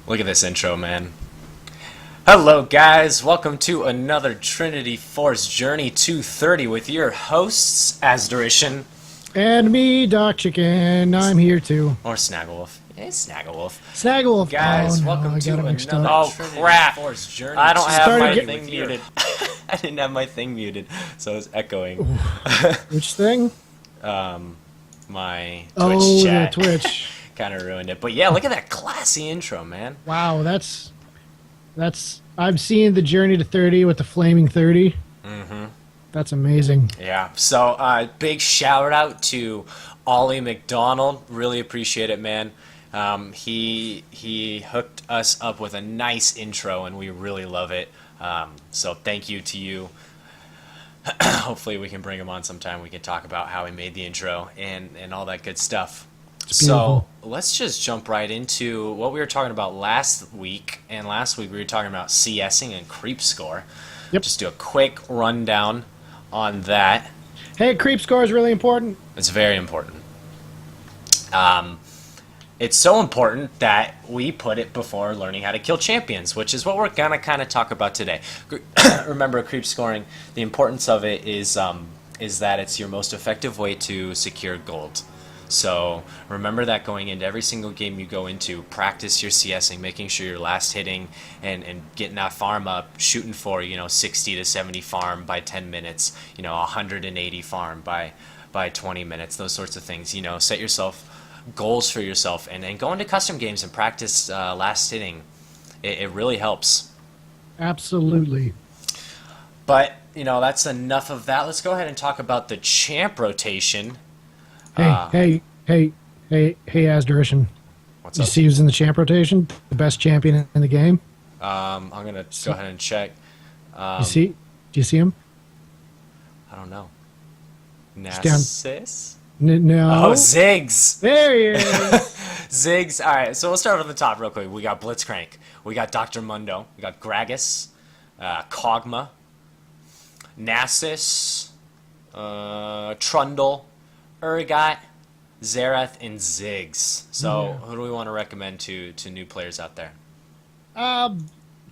Look at this intro, man. Hello, guys. Welcome to another Trinity Force Journey 230 with your hosts, Asderition. And me, Doc Chicken. I'm here too. Or Snagglewolf. It's Snagglewolf. Snagglewolf. Guys, oh, no, welcome I to got it another mixed up. Oh, Trinity crap. Force Journey. I don't have Started my get- thing muted. I didn't have my thing muted, so it's echoing. Which thing? My Twitch Oh, chat the Twitch. kind of ruined it. But yeah, look at that classy intro, man. Wow, that's. I'm seeing the journey to 30 with the flaming 30. Mm-hmm. That's amazing. Yeah. So big shout out to Ollie McDonald. Really appreciate it, man. He hooked us up with a nice intro, and we really love it. So thank you to you. Hopefully we can bring him on sometime. We can talk about how he made the intro and all that good stuff. So let's just jump right into what we were talking about last week. And last week we were talking about CSing and creep score. Yep. Just do a quick rundown on that. Hey, creep score is really important. It's very important. It's so important that we put it before learning how to kill champions, which is what we're gonna kind of talk about today. Remember, creep scoring. The importance of it is that it's your most effective way to secure gold. So remember that going into every single game you go into, practice your CSing, making sure you're last hitting and getting that farm up, shooting for 60 to 70 farm by 10 minutes, 180 farm by 20 minutes, those sorts of things. Set yourself goals for yourself and go into custom games and practice last hitting. It really helps. Absolutely. But that's enough of that. Let's go ahead and talk about the champ rotation. Hey, Asderition. What's You up? see who's in the champ rotation? The best champion in the game? I'm gonna go ahead and check. Do you see him? I don't know. down. Nasus? No. Oh, Ziggs! There he is. Ziggs. All right, so we'll start from the top real quick. We got Blitzcrank. We got Dr. Mundo. We got Gragas. Kog'Maw. Nasus. Trundle. Urgot. Xerath, and Ziggs. So who do we want to recommend to new players out there?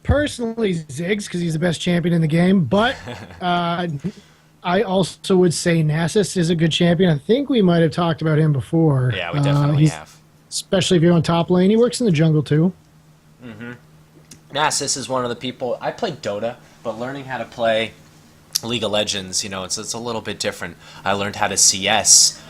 Personally, Ziggs, because he's the best champion in the game. But I also would say Nasus is a good champion. I think we might have talked about him before. Yeah, we definitely have. Especially if you're on top lane. He works in the jungle, too. Nasus is one of the people. I played Dota, but learning how to play League of Legends, it's a little bit different. I learned how to CS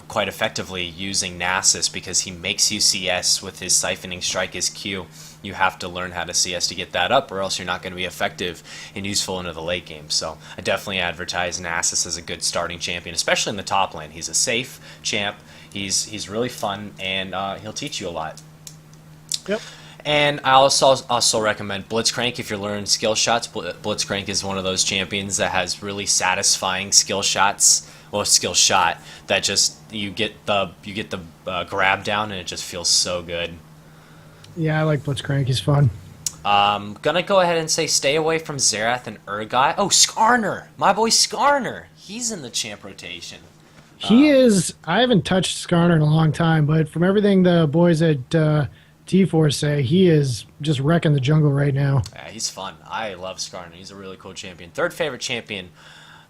quite effectively using Nasus because he makes you CS with his siphoning strike, his Q. You have to learn how to CS to get that up, or else you're not going to be effective and useful into the late game. So I definitely advertise Nasus as a good starting champion, especially in the top lane. He's a safe champ. He's really fun, and he'll teach you a lot. Yep. And I also recommend Blitzcrank if you're learning skill shots. Blitzcrank is one of those champions that has really satisfying skill shots. Well, skill shot that just you get the grab down and it just feels so good. Yeah, I like Blitzcrank. He's fun. Gonna go ahead and say stay away from Xerath and Urgot. Oh, Skarner, my boy Skarner. He's in the champ rotation. He is. I haven't touched Skarner in a long time, but from everything the boys at T-Force say, he is just wrecking the jungle right now. Yeah, he's fun. I love Skarner. He's a really cool champion. Third favorite champion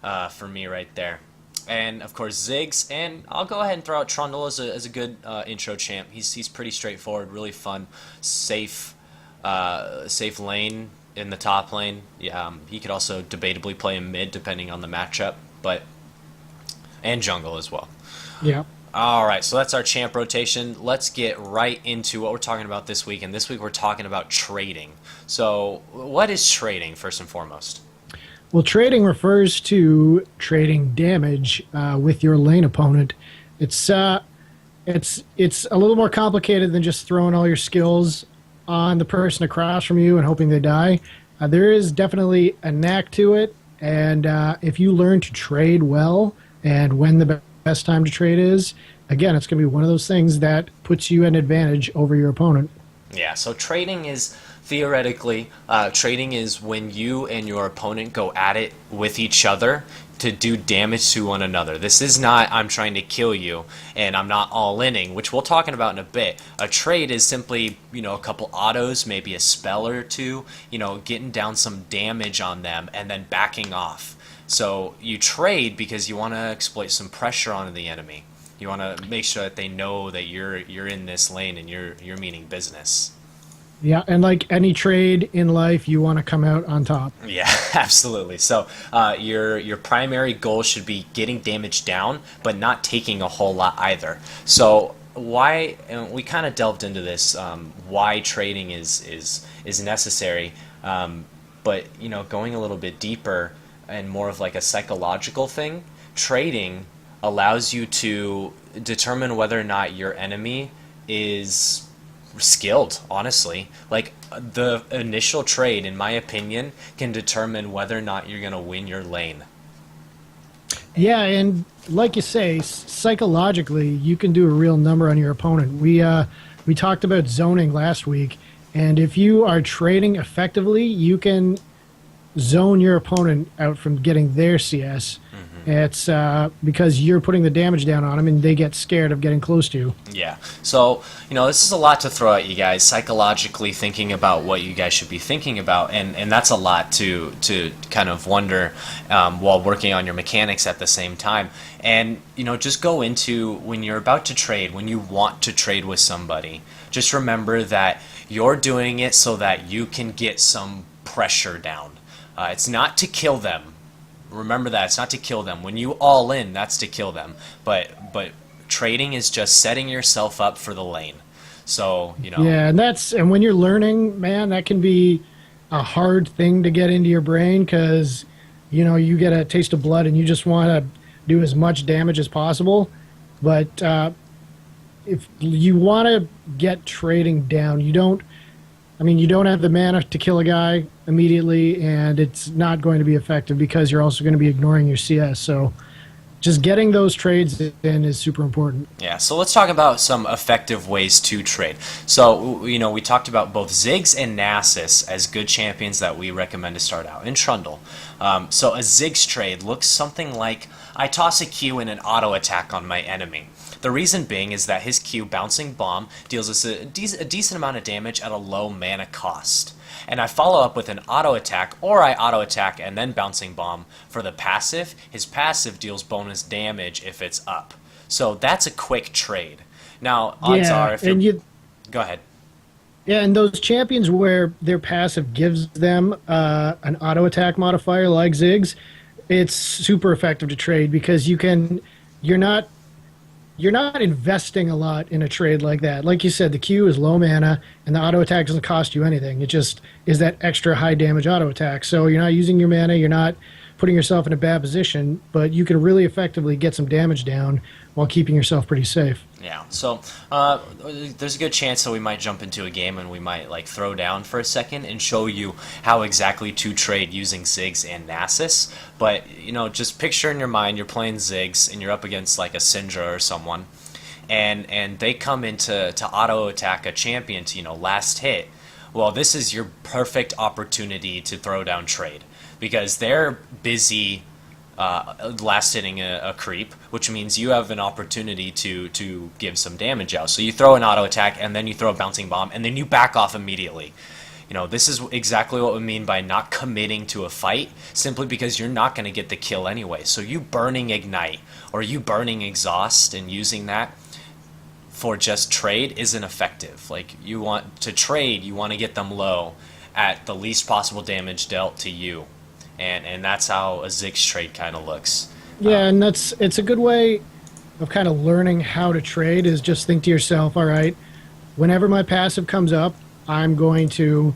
for me right there. And of course Ziggs, and I'll go ahead and throw out Trundle as a good intro champ. He's pretty straightforward, really fun, safe lane in the top lane. Yeah, he could also debatably play in mid depending on the matchup, and jungle as well. Yeah. All right, so that's our champ rotation. Let's get right into what we're talking about this week. And this week we're talking about trading. So what is trading, first and foremost? Well, trading refers to trading damage with your lane opponent. It's a little more complicated than just throwing all your skills on the person across from you and hoping they die. There is definitely a knack to it, and if you learn to trade well and when the best time to trade is, again, it's going to be one of those things that puts you at an advantage over your opponent. Yeah, so trading is theoretically, trading is when you and your opponent go at it with each other. to do damage to one another. This is not I'm trying to kill you and I'm not all-inning, which we'll talk about in a bit. A trade is simply, a couple autos, maybe a spell or two, getting down some damage on them and then backing off. So you trade because you want to exploit some pressure onto the enemy. You want to make sure that they know that you're in this lane and you're meaning business. Yeah, and like any trade in life, you want to come out on top. Yeah, absolutely. So your primary goal should be getting damage down, but not taking a whole lot either. So why? And we kind of delved into this. Why trading is necessary, but going a little bit deeper and more of like a psychological thing. Trading allows you to determine whether or not your enemy is skilled, honestly. Like the initial trade, in my opinion, can determine whether or not you're going to win your lane. Yeah, and like you say, psychologically, you can do a real number on your opponent. We talked about zoning last week, and if you are trading effectively, you can zone your opponent out from getting their CS. It's because you're putting the damage down on them, and they get scared of getting close to you. Yeah. So, this is a lot to throw at you guys, psychologically thinking about what you guys should be thinking about, and that's a lot to kind of wonder while working on your mechanics at the same time. And, just go into when you're about to trade, when you want to trade with somebody, just remember that you're doing it so that you can get some pressure down. It's not to kill them. Remember that it's not to kill them. When you all in, that's to kill them. But trading is just setting yourself up for the lane. So Yeah, and when you're learning, man, that can be a hard thing to get into your brain because you get a taste of blood and you just want to do as much damage as possible. But if you want to get trading down, you don't have the mana to kill a guy immediately, and it's not going to be effective because you're also going to be ignoring your CS. So just getting those trades in is super important. Yeah, so let's talk about some effective ways to trade. So, we talked about both Ziggs and Nasus as good champions that we recommend to start out, and Trundle. So a Ziggs trade looks something like, I toss a Q and an auto attack on my enemy. The reason being is that his Q, Bouncing Bomb, deals us a decent amount of damage at a low mana cost. And I follow up with an auto attack, or I auto attack and then Bouncing Bomb for the passive. His passive deals bonus damage if it's up. So that's a quick trade. Now, odds are if you go ahead. Yeah, and those champions where their passive gives them an auto attack modifier like Ziggs, it's super effective to trade because you're not investing a lot in a trade like that. Like you said, the Q is low mana, and the auto attack doesn't cost you anything. It just is that extra high damage auto attack. So you're not using your mana, you're not putting yourself in a bad position, but you can really effectively get some damage down while keeping yourself pretty safe. Yeah, so there's a good chance that we might jump into a game and we might throw down for a second and show you how exactly to trade using Ziggs and Nasus. But just picture in your mind you're playing Ziggs and you're up against like a Syndra or someone, and they come into auto attack a champion to last hit. Well, this is your perfect opportunity to throw down trade because they're busy last hitting a creep, which means you have an opportunity to give some damage out. So you throw an auto attack, and then you throw a Bouncing Bomb, and then you back off immediately. This is exactly what we mean by not committing to a fight, simply because you're not going to get the kill anyway. So you burning Ignite, or you burning Exhaust and using that for just trade isn't effective. Like, you want to trade, you want to get them low at the least possible damage dealt to you. And that's how a Ziggs trade kind of looks. Yeah, and it's a good way of kind of learning how to trade is just think to yourself, all right, whenever my passive comes up, I'm going to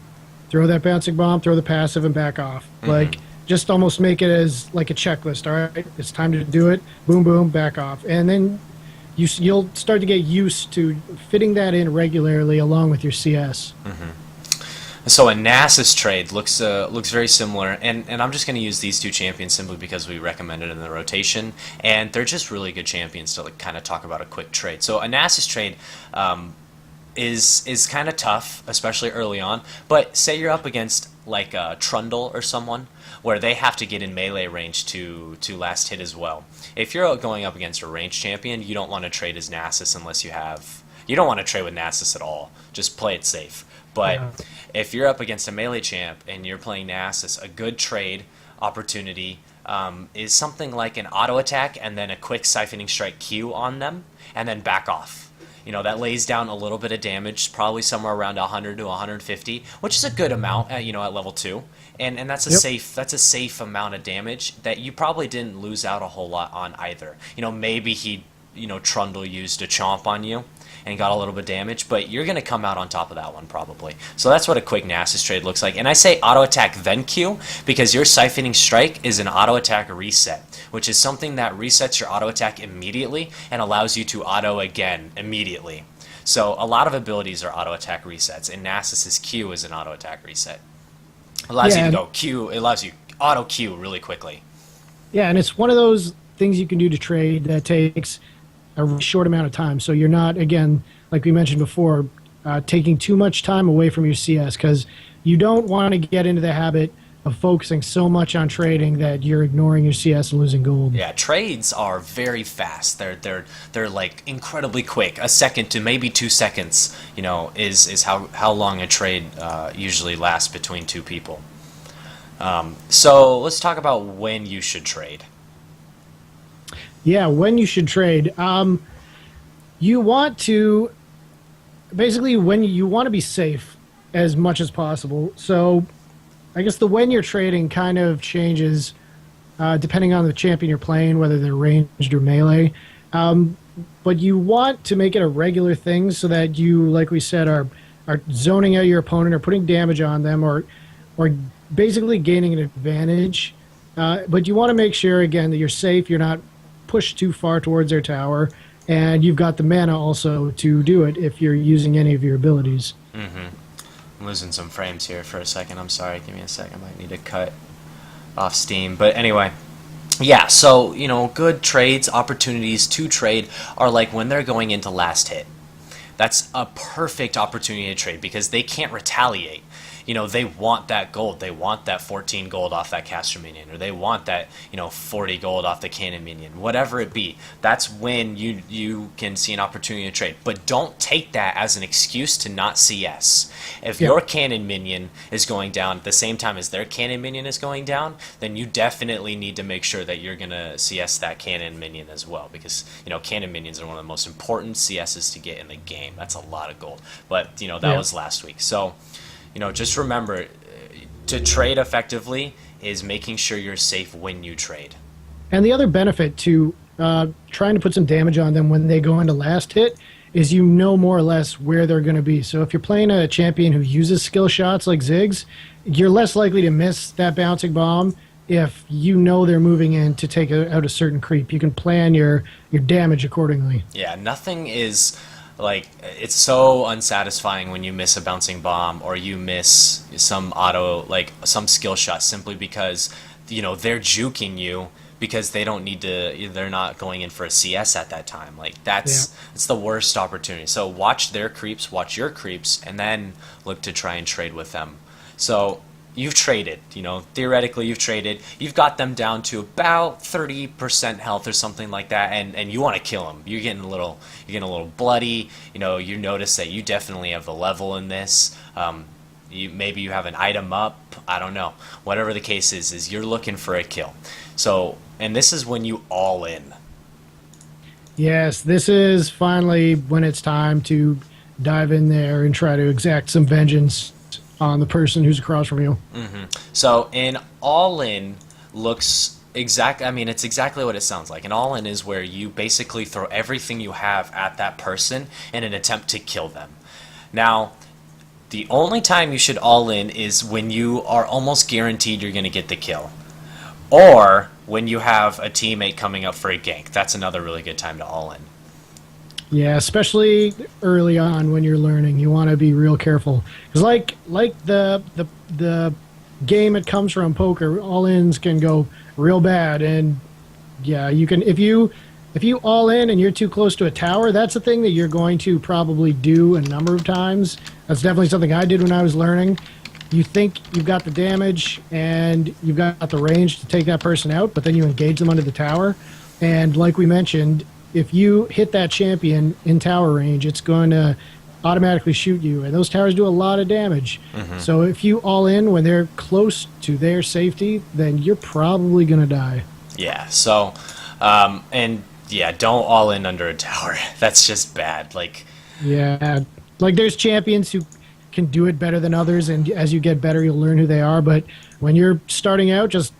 throw that Bouncing Bomb, throw the passive, and back off. Mm-hmm. Like, just almost make it as like a checklist, all right? It's time to do it. Boom, boom, back off. And then you'll start to get used to fitting that in regularly along with your CS. Mm-hmm. So a Nasus trade looks very similar, and I'm just going to use these two champions simply because we recommended in the rotation, and they're just really good champions to kind of talk about a quick trade. So a Nasus trade is kind of tough, especially early on, but say you're up against like Trundle or someone, where they have to get in melee range to last hit as well. If you're going up against a ranged champion, you don't want to trade as Nasus unless you don't want to trade with Nasus at all. Just play it safe. But Yeah. if you're up against a melee champ and you're playing Nasus, a good trade opportunity is something like an auto attack and then a quick siphoning strike Q on them, and then back off. That lays down a little bit of damage, probably somewhere around 100 to 150, which is a good amount at level 2. And that's a Yep. safe amount of damage that you probably didn't lose out a whole lot on either. Maybe he Trundle used a chomp on you and got a little bit of damage, but you're going to come out on top of that one probably. So that's what a quick Nasus trade looks like. And I say auto attack then Q because your siphoning strike is an auto attack reset, which is something that resets your auto attack immediately and allows you to auto again immediately. So a lot of abilities are auto attack resets, and Nasus's Q is an auto attack reset. Allows you to go Q, it allows you auto Q really quickly. Yeah, and it's one of those things you can do to trade that takes a really short amount of time. So you're not, again, like we mentioned before, taking too much time away from your CS, because you don't want to get into the habit of focusing so much on trading that you're ignoring your CS and losing gold. Yeah, trades are very fast. They're like incredibly quick. A second to maybe 2 seconds, is how long a trade usually lasts between two people. So let's talk about when you should trade. Yeah, when you should trade. You want to, basically, when you want to be safe as much as possible. So I guess the when you're trading kind of changes depending on the champion you're playing, whether they're ranged or melee. But you want to make it a regular thing so that you, like we said, are zoning out your opponent or putting damage on them or basically gaining an advantage. But you want to make sure, again, that you're safe, you're not pushed too far towards their tower, and you've got the mana also to do it if you're using any of your abilities. Mm-hmm. I'm losing some frames here for a second. I'm sorry. Give me a second. I might need to cut off Steam. But anyway, yeah, so, good trades, opportunities to trade are like when they're going into last hit. That's a perfect opportunity to trade because they can't retaliate. They want that gold. They want that 14 gold off that caster minion, or they want that, 40 gold off the cannon minion, whatever it be. That's when you can see an opportunity to trade. But don't take that as an excuse to not CS. If your cannon minion is going down at the same time as their cannon minion is going down, then you definitely need to make sure that you're going to CS that cannon minion as well, because, cannon minions are one of the most important CSs to get in the game. That's a lot of gold. But, that was last week. So, just remember, to trade effectively is making sure you're safe when you trade. And the other benefit to trying to put some damage on them when they go into last hit is more or less where they're going to be. So if you're playing a champion who uses skill shots like Ziggs, you're less likely to miss that bouncing bomb if they're moving in to take out a certain creep. You can plan your damage accordingly. Yeah, nothing is... it's so unsatisfying when you miss a bouncing bomb or you miss some some skill shot simply because, they're juking you because they don't need to, they're not going in for a CS at that time. It's the worst opportunity. So watch their creeps, watch your creeps, and then look to try and trade with them. So you've traded, theoretically you've traded, you've got them down to about 30% health or something like that, and you want to kill them. You're getting a little bloody, you notice that you definitely have the level in this, maybe you have an item up, I don't know. Whatever the case is you're looking for a kill. So, and this is when you all in. Yes, this is finally when it's time to dive in there and try to exact some vengeance on the person who's across from you. Mm-hmm. So an all-in looks it's exactly what it sounds like. An all-in is where you basically throw everything you have at that person in an attempt to kill them. Now, the only time you should all-in is when you are almost guaranteed you're going to get the kill. Or when you have a teammate coming up for a gank. That's another really good time to all-in. Yeah, especially early on when you're learning, you want to be real careful. Because like the game it comes from, poker, all-ins can go real bad, and yeah, you can if you all in and you're too close to a tower, that's a thing that you're going to probably do a number of times. That's definitely something I did when I was learning. you think you've got the damage and you've got the range to take that person out, but then you engage them under the tower. And like we mentioned, if you hit that champion in tower range, it's going to automatically shoot you. And those towers do a lot of damage. So if you all in when they're close to their safety, then you're probably going to die. Yeah. So, and yeah, don't all in under a tower. That's just bad. Like, Yeah. Like there's champions who can do it better than others, and as you get better, you'll learn who they are. But when you're starting out, just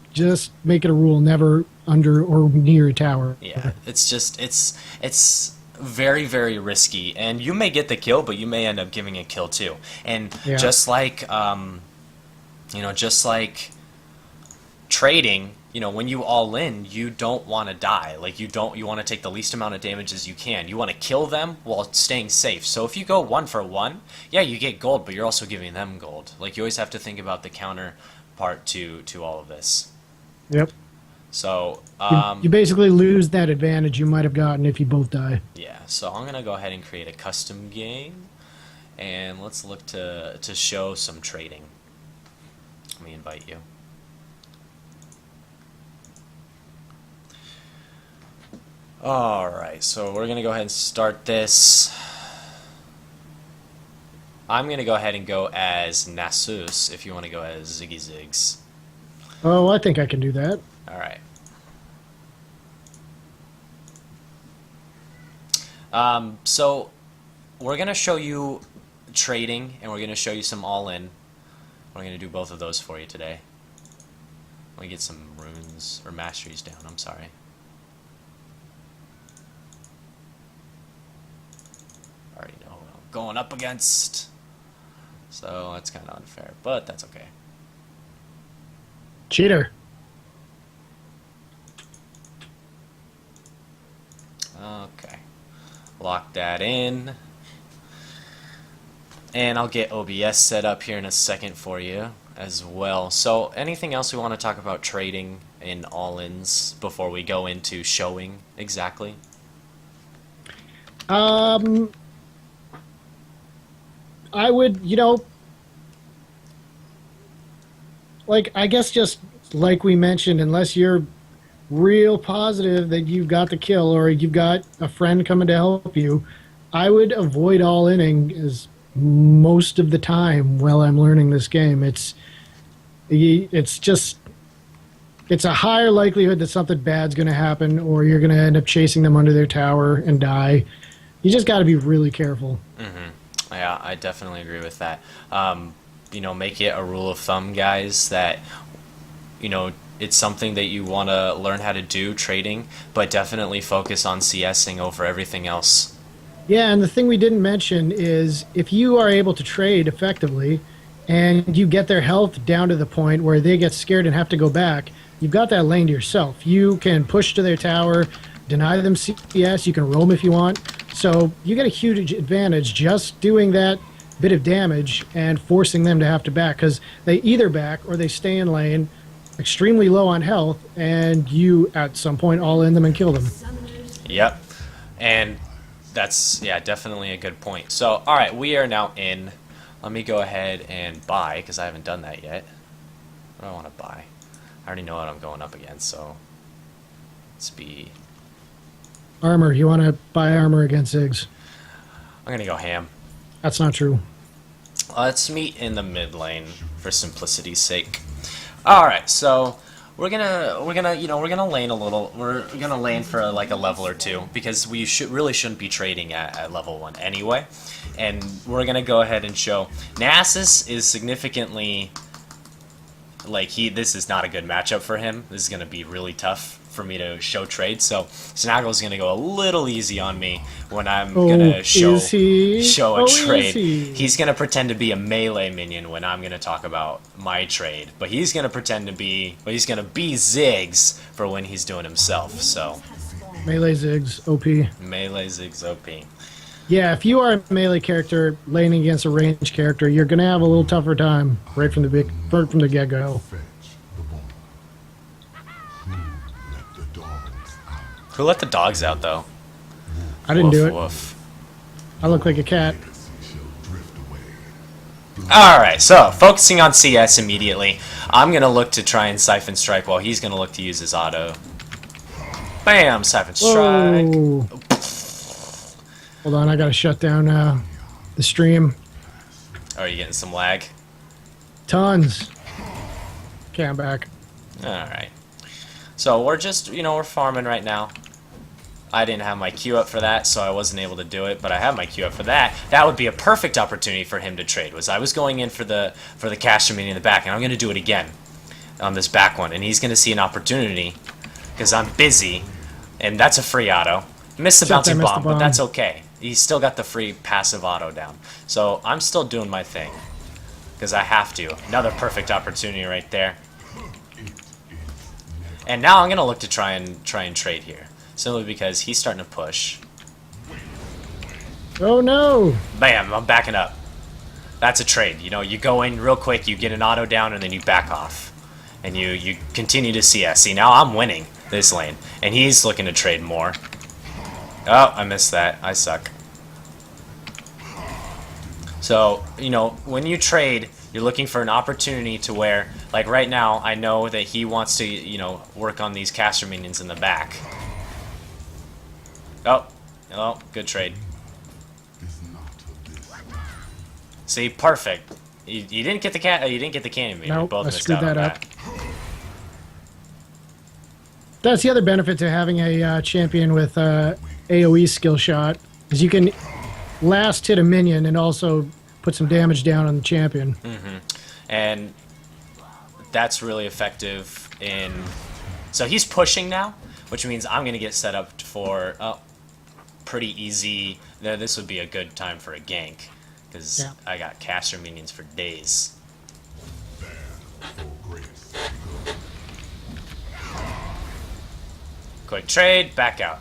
make it a rule: never under or near a tower. yeah, it's just it's very very risky, and you may get the kill, but you may end up giving a kill too. And Yeah. just like trading, when you all in, you don't want to die. Like you want to take the least amount of damage as you can. You want to kill them while staying safe. So if you go 1-for-1, yeah, you get gold, but you're also giving them gold. Like you always have to think about the counter part to all of this. Yep. So You basically lose that advantage you might have gotten if you both die. yeah, so I'm gonna go ahead and create a custom game, and let's look to show some trading. Let me invite you. Alright, so we're going to go ahead and start this. I'm going to go ahead and go as Nasus if you want to go as Ziggy Ziggs. Oh, I think I can do that. Alright. So we're going to show you trading, and we're going to show you some all-in. We're going to do both of those for you today. Let me get some runes, or masteries down, I'm sorry. Already know what I'm going up against. So that's kind of unfair, but that's okay. Cheater. Okay. Lock that in. And I'll get OBS set up here in a second for you as well. So anything else we want to talk about trading in all-ins before we go into showing exactly? I would, like, I guess just like we mentioned, unless you're real positive that you've got the kill or you've got a friend coming to help you, I would avoid all inning as most of the time while I'm learning this game. It's a higher likelihood that something bad's going to happen or you're going to end up chasing them under their tower and die. You just got to be really careful. Yeah, I definitely agree with that. Make it a rule of thumb, guys, that, it's something that you want to learn how to do, trading, but definitely focus on CSing over everything else. Yeah, and the thing we didn't mention is if you are able to trade effectively and you get their health down to the point where they get scared and have to go back, you've got that lane to yourself. You can push to their tower, deny them CS, you can roam if you want. So you get a huge advantage just doing that bit of damage and forcing them to have to back, because they either back or they stay in lane extremely low on health, and you at some point all in them and kill them. Yep. And that's, yeah, definitely a good point. So, alright, we are now in. Let me go ahead and buy, because I haven't done that yet. What do I want to buy? I already know what I'm going up against, so let's be... Armor. You want to buy armor against Ziggs. I'm going to go ham. That's not true. Let's meet in the mid lane for simplicity's sake. All right, so we're gonna lane a little. We're gonna lane for like a level or two because we really shouldn't be trading at level 1 anyway. And we're gonna go ahead and show Nasus is significantly this is not a good matchup for him. This is gonna be really tough for me to show trade. So Snaggle's gonna go a little easy on me when I'm gonna show a trade. He's gonna pretend to be a melee minion when I'm gonna talk about my trade, but he's gonna be Ziggs for when he's doing himself. So Melee Ziggs, OP. melee Ziggs OP. Yeah, if you are a melee character laning against a ranged character, you're going to have a little tougher time right from the get-go. Who let the dogs out though? I didn't do it. Woof. I look like a cat. Alright, so focusing on CS immediately. I'm going to look to try and Siphon Strike while he's going to look to use his auto. Bam! Siphon Strike. Whoa. Hold on, I gotta shut down the stream. Are you getting some lag? Tons. Okay, I'm back. Alright. So we're just, we're farming right now. I didn't have my queue up for that, so I wasn't able to do it, but I have my queue up for that. That would be a perfect opportunity for him to trade. I was going in for the caster minion in the back, and I'm going to do it again on this back one, and he's going to see an opportunity because I'm busy, and that's a free auto. Missed the bouncing bomb, but that's okay. He's still got the free passive auto down. So I'm still doing my thing because I have to. Another perfect opportunity right there. And now I'm going to look to try and trade here. Simply because he's starting to push. Oh no! Bam, I'm backing up. That's a trade. You go in real quick, you get an auto down, and then you back off. And you continue to CS. See, now I'm winning this lane. And he's looking to trade more. Oh, I missed that. I suck. So, when you trade, you're looking for an opportunity to where, like right now, I know that he wants to, work on these caster minions in the back. Oh, good trade. See, perfect. You didn't get the you didn't get the cannon minion. Nope, Both I missed screwed out on that up. That's the other benefit to having a champion with AoE skill shot, is you can last hit a minion and also put some damage down on the champion. Mm-hmm. And that's really effective in... So he's pushing now, which means I'm going to get set up for pretty easy... This would be a good time for a gank, because I got caster minions for days. Quick trade, back out.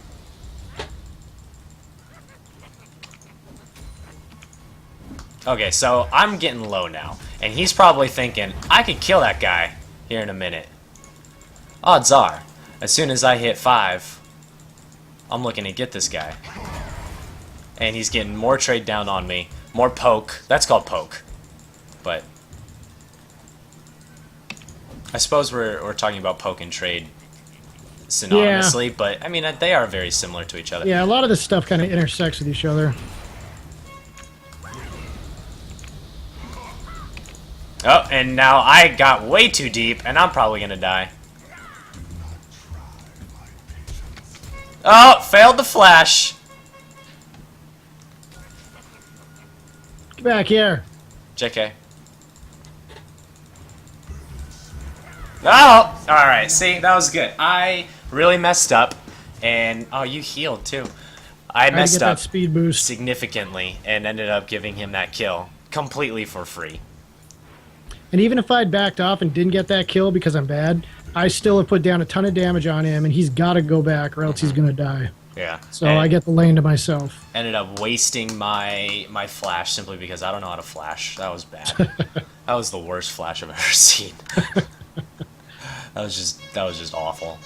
Okay, so I'm getting low now, and he's probably thinking, I could kill that guy here in a minute. Odds are, as soon as I hit 5, I'm looking to get this guy. And he's getting more trade down on me, more poke. That's called poke. But I suppose we're talking about poke and trade synonymously, but I mean, they are very similar to each other. Yeah, a lot of this stuff kind of intersects with each other. Oh, and now I got way too deep, and I'm probably gonna die. Oh, failed the flash. Get back here. JK. Oh, alright, see, that was good. I really messed up, and... Oh, you healed, too. I messed up that speed boost significantly, and ended up giving him that kill completely for free. And even if I'd backed off and didn't get that kill because I'm bad, I still have put down a ton of damage on him, and he's got to go back or else he's going to die. Yeah. So I get the lane to myself. Ended up wasting my flash simply because I don't know how to flash. That was bad. That was the worst flash I've ever seen. That was just awful.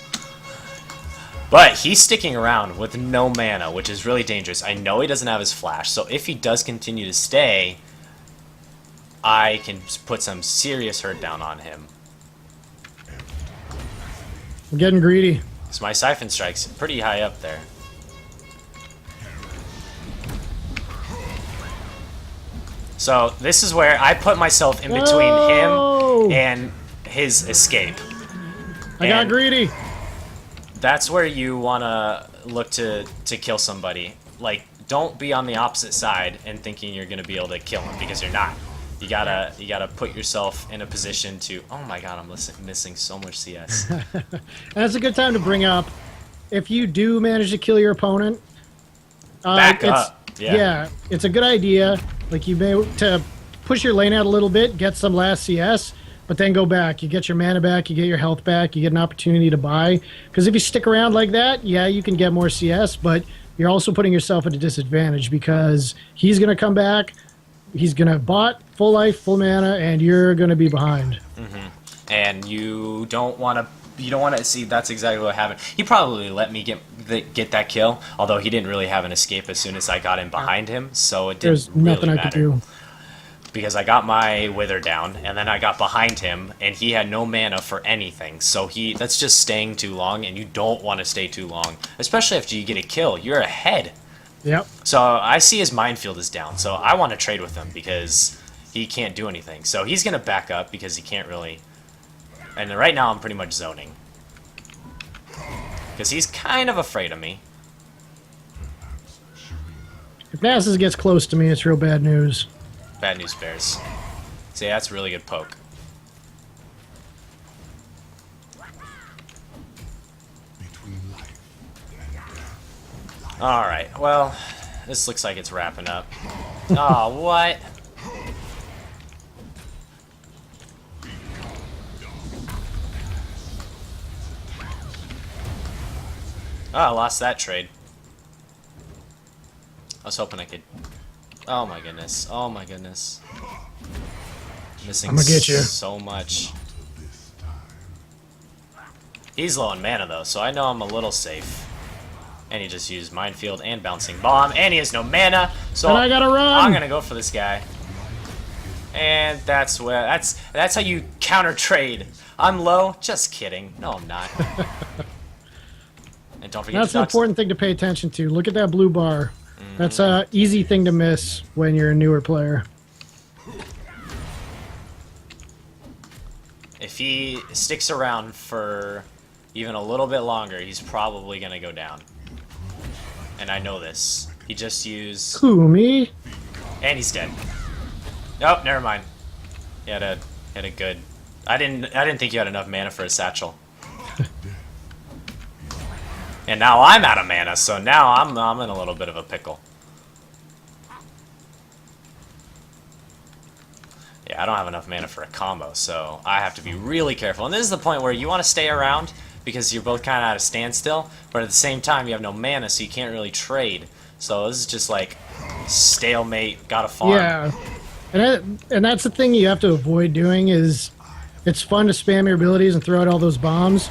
But he's sticking around with no mana, which is really dangerous. I know he doesn't have his flash, so if he does continue to stay, I can put some serious hurt down on him. I'm getting greedy. So my Siphon Strike's pretty high up there. So this is where I put myself in between him and his escape. I got greedy. That's where you want to look to kill somebody. Like, don't be on the opposite side and thinking you're going to be able to kill him, because you're not. You gotta put yourself in a position to... Oh my god, I'm missing so much CS. That's a good time to bring up, if you do manage to kill your opponent... Back up. Yeah, it's a good idea. Like, you may to push your lane out a little bit, get some last CS, but then go back. You get your mana back, you get your health back, you get an opportunity to buy. Because if you stick around like that, yeah, you can get more CS, but you're also putting yourself at a disadvantage because he's going to come back, he's going to bot, full life, full mana, and you're going to be behind. Mm-hmm. And you don't want to... You don't want to see. That's exactly what happened. He probably let me get that kill, although he didn't really have an escape as soon as I got in behind him, so it didn't There's really nothing matter. I could do. because I got my Wither down, and then I got behind him, and he had no mana for anything. So that's just staying too long, and you don't want to stay too long, especially after you get a kill. You're ahead. Yep. So I see his minefield is down, so I want to trade with him because he can't do anything. So he's gonna back up because he can't really. And right now I'm pretty much zoning because he's kind of afraid of me. If Nasus gets close to me, it's real bad news. Bad news bears. See, that's a really good poke. Alright, well, this looks like it's wrapping up. Oh, what? Oh, I lost that trade. I was hoping I could... Oh my goodness. Oh my goodness. Missing I'm gonna get you. So much. He's low on mana though, so I know I'm a little safe. And he just used Minefield and Bouncing Bomb, and he has no mana, so and I gotta run. I'm gonna go for this guy. And that's how you counter trade. I'm low? Just kidding. No, I'm not. And don't forget That's an important thing to pay attention to. Look at that blue bar. That's an easy thing to miss when you're a newer player. If he sticks around for even a little bit longer, he's probably going to go down. And I know this. He just used... Who, me? And he's dead. Nope, never mind. He had a good... I didn't think you had enough mana for a satchel. And now I'm out of mana, so now I'm in a little bit of a pickle. Yeah, I don't have enough mana for a combo, so I have to be really careful. And this is the point where you want to stay around because you're both kind of at a standstill, but at the same time you have no mana, so you can't really trade. So this is just like stalemate, gotta farm. Yeah, and that's the thing you have to avoid doing is it's fun to spam your abilities and throw out all those bombs,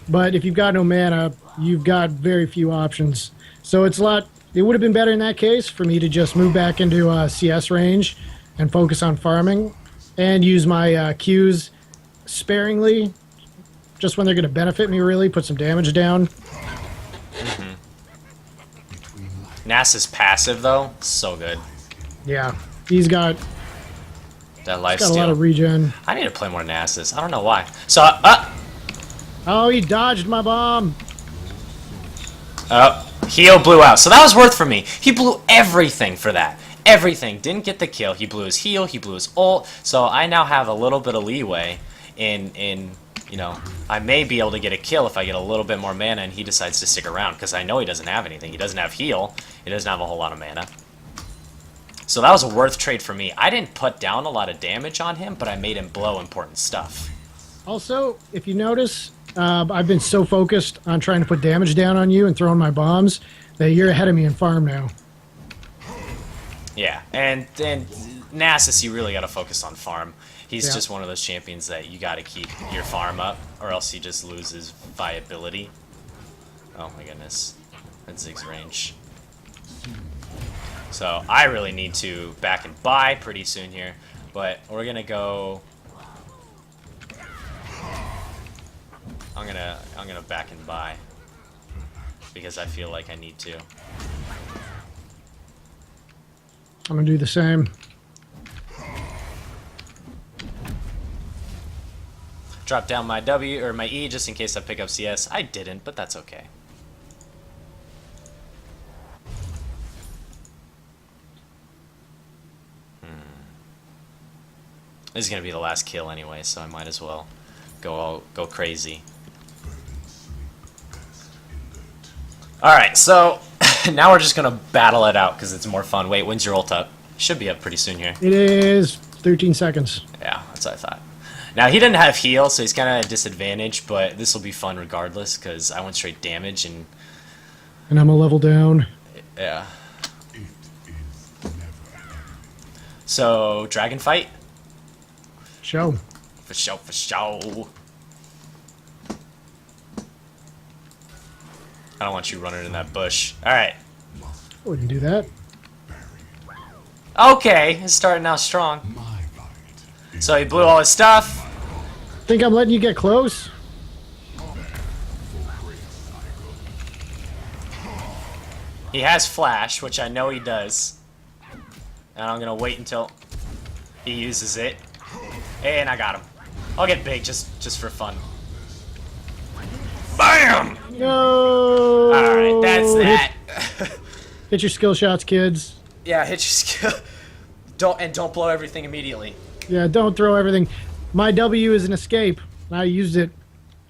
but if you've got no mana, you've got very few options. So it would have been better in that case for me to just move back into CS range and focus on farming and use my Qs sparingly, just when they're going to benefit me really, put some damage down. Nasus passive though, so good. Yeah, he's got That life a lot of regen. I need to play more Nasus. I don't know why. So, Oh, he dodged my bomb. Heal blew out. So that was worth for me. He blew everything for that. Everything. Didn't get the kill. He blew his heal. He blew his ult. So I now have a little bit of leeway in you know, I may be able to get a kill if I get a little bit more mana and he decides to stick around because I know he doesn't have anything. He doesn't have heal. He doesn't have a whole lot of mana. So that was a worth trade for me. I didn't put down a lot of damage on him, but I made him blow important stuff. Also, if you notice, I've been so focused on trying to put damage down on you and throwing my bombs that you're ahead of me in farm now. Yeah, and Nasus, you really got to focus on farm. He's Yeah. just one of those champions that you got to keep your farm up, or else he just loses viability. Oh my goodness, that's Zig's range. So I really need to back and buy pretty soon here, but we're gonna go. I'm gonna back and buy because I feel like I need to. I'm gonna do the same. Drop down my W or my E just in case I pick up CS. I didn't, but that's okay. This is gonna be the last kill anyway, so I might as well go crazy. All right, so now we're just gonna battle it out because it's more fun. Wait, when's your ult up? Should be up pretty soon here. It is 13 seconds. Yeah, that's what I thought. Now, he didn't have heal, so he's kind of at a disadvantage, but this will be fun regardless, because I went straight damage, and... And I'm a level down. Yeah. So, dragon fight? Show. For show, for show. I don't want you running in that bush. Alright. We can do that. Okay, it's starting out strong. So he blew all his stuff. Think I'm letting you get close? He has flash, which I know he does. And I'm gonna wait until he uses it. And I got him. I'll get big just for fun. BAM! No! Alright, that's that. Hit your skill shots, kids. Yeah, hit your skill. Don't blow everything immediately. Yeah, don't throw everything. My W is an escape. I used it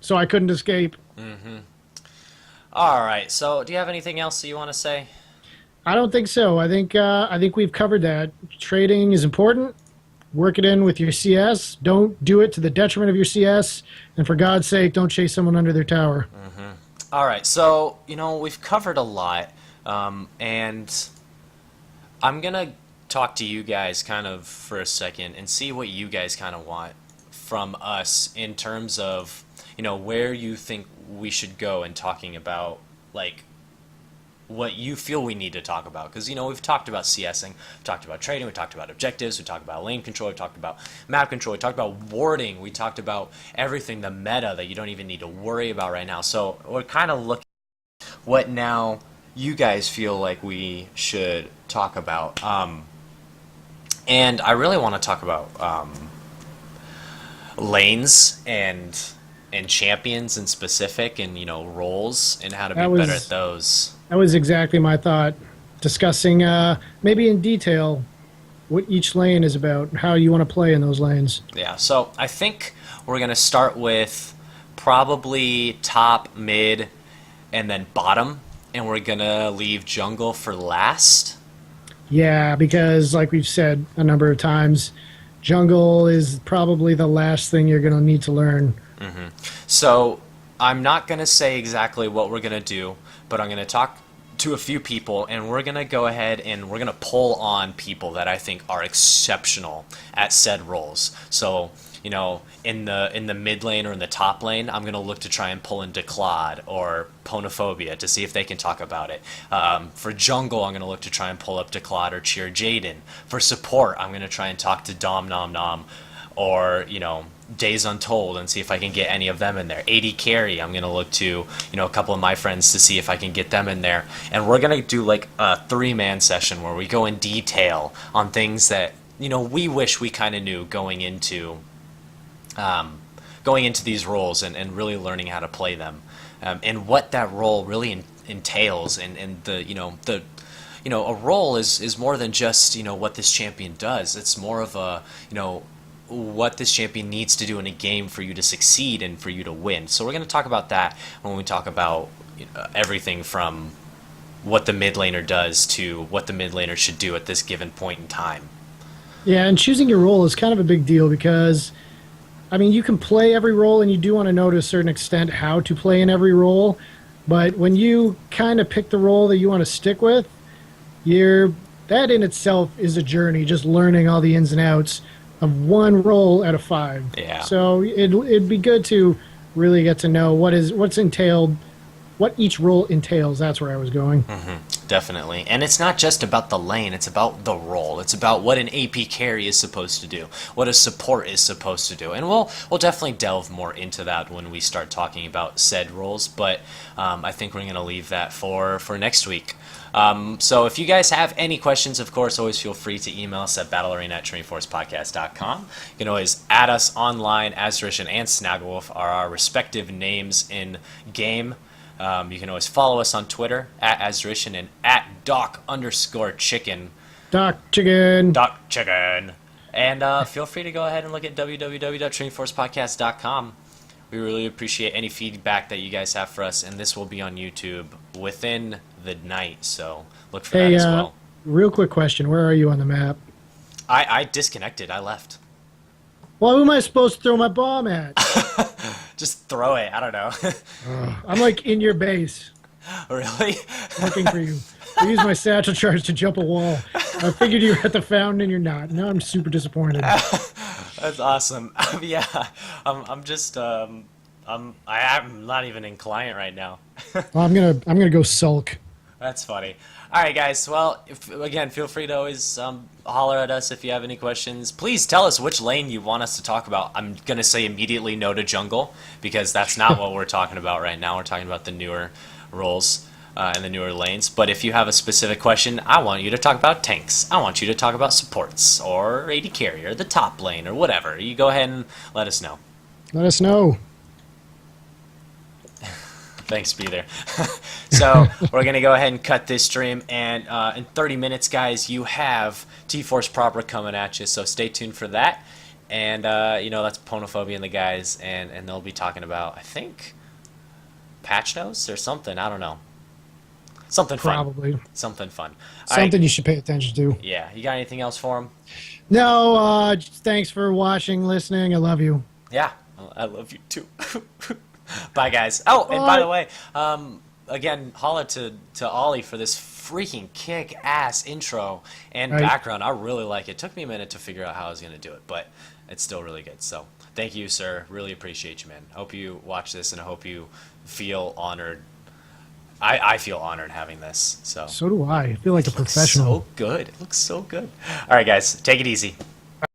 so I couldn't escape. Alright, so do you have anything else that you want to say? I don't think so. I think we've covered that. Trading is important. Work it in with your CS. Don't do it to the detriment of your CS. And for God's sake, don't chase someone under their tower. Alright, so, we've covered a lot. And I'm going to talk to you guys kind of for a second and see what you guys kind of want from us in terms of, where you think we should go in talking about, like, what you feel we need to talk about. Because, we've talked about CSing, we've talked about trading, we talked about objectives, we talked about lane control, we talked about map control, we talked about warding, we talked about everything, the meta that you don't even need to worry about right now. So we're kind of looking at what now you guys feel like we should talk about. And I really want to talk about lanes and champions in specific, and roles and how to be better at those. That was exactly my thought. Discussing maybe in detail what each lane is about, how you want to play in those lanes. Yeah, so I think we're going to start with probably top, mid, and then bottom, and we're going to leave jungle for last. Yeah, because like we've said a number of times, jungle is probably the last thing you're going to need to learn. So I'm not going to say exactly what we're going to do, but I'm going to talk to a few people, and we're going to go ahead and we're going to pull on people that I think are exceptional at said roles. So, in the mid lane or in the top lane, I'm going to look to try and pull in Declad or Ponophobia to see if they can talk about it. For jungle, I'm going to look to try and pull up Declad or Cheer Jaden. For support, I'm going to try and talk to Dom Nom Nom or, Days Untold and see if I can get any of them in there. AD carry, I'm going to look to, a couple of my friends to see if I can get them in there. And we're going to do like a 3-man session where we go in detail on things that, we wish we kind of knew going into these roles and really learning how to play them. And what that role really entails, and a role is more than just, what this champion does. It's more of a, what this champion needs to do in a game for you to succeed and for you to win. So we're going to talk about that when we talk about everything from what the mid laner does to what the mid laner should do at this given point in time. Yeah, and choosing your role is kind of a big deal because, you can play every role and you do want to know to a certain extent how to play in every role, but when you kind of pick the role that you want to stick with, that in itself is a journey, just learning all the ins and outs of one role out of 5. Yeah. So it'd be good to really get to know what's entailed, what each role entails. That's where I was going. Definitely. And it's not just about the lane, it's about the role. It's about what an AP carry is supposed to do, what a support is supposed to do. And we'll definitely delve more into that when we start talking about said roles, but I think we're going to leave that for next week. So if you guys have any questions, of course, always feel free to email us at battlearena@TrinityForcePodcast.com. You can always add us online. Azrishan and Snagglewolf are our respective names in game. You can always follow us on Twitter at Azrishan and at Doc_Chicken. Doc Chicken. Doc Chicken. And feel free to go ahead and look at www.TrinityForcePodcast.com. We really appreciate any feedback that you guys have for us, and this will be on YouTube within the night, so look for that as well. Real quick question. Where are you on the map? I disconnected. I left. Well, who am I supposed to throw my bomb at? Just throw it. I don't know. I'm like in your base. Really? Working for you. I used my satchel charge to jump a wall. I figured you were at the fountain and you're not. Now I'm super disappointed. That's awesome. Yeah, I'm just I'm not even in client right now. Well, I'm gonna go sulk. That's funny. All right, guys. Well, again, feel free to always holler at us if you have any questions. Please tell us which lane you want us to talk about. I'm going to say immediately no to jungle because that's not what we're talking about right now. We're talking about the newer roles and the newer lanes. But if you have a specific question, I want you to talk about tanks. I want you to talk about supports or AD carry or the top lane or whatever. You go ahead and let us know. Let us know. Thanks, be there. So we're going to go ahead and cut this stream. And in 30 minutes, guys, you have T-Force Proper coming at you. So stay tuned for that. And, that's Ponophobia and the guys. And they'll be talking about, I think, patch notes or something. I don't know. Something fun. Probably. Something fun. Something you should pay attention to. Yeah. You got anything else for them? No, thanks for watching, listening. I love you. Yeah. I love you, too. Bye, guys. Oh, and by the way, again, holla to Ollie for this freaking kick-ass intro and background. I really like it. Took me a minute to figure out how I was going to do it, but it's still really good. So thank you, sir. Really appreciate you, man. Hope you watch this, and I hope you feel honored. I feel honored having this. So do I. I feel like a professional. So good. It looks so good. All right, guys. Take it easy.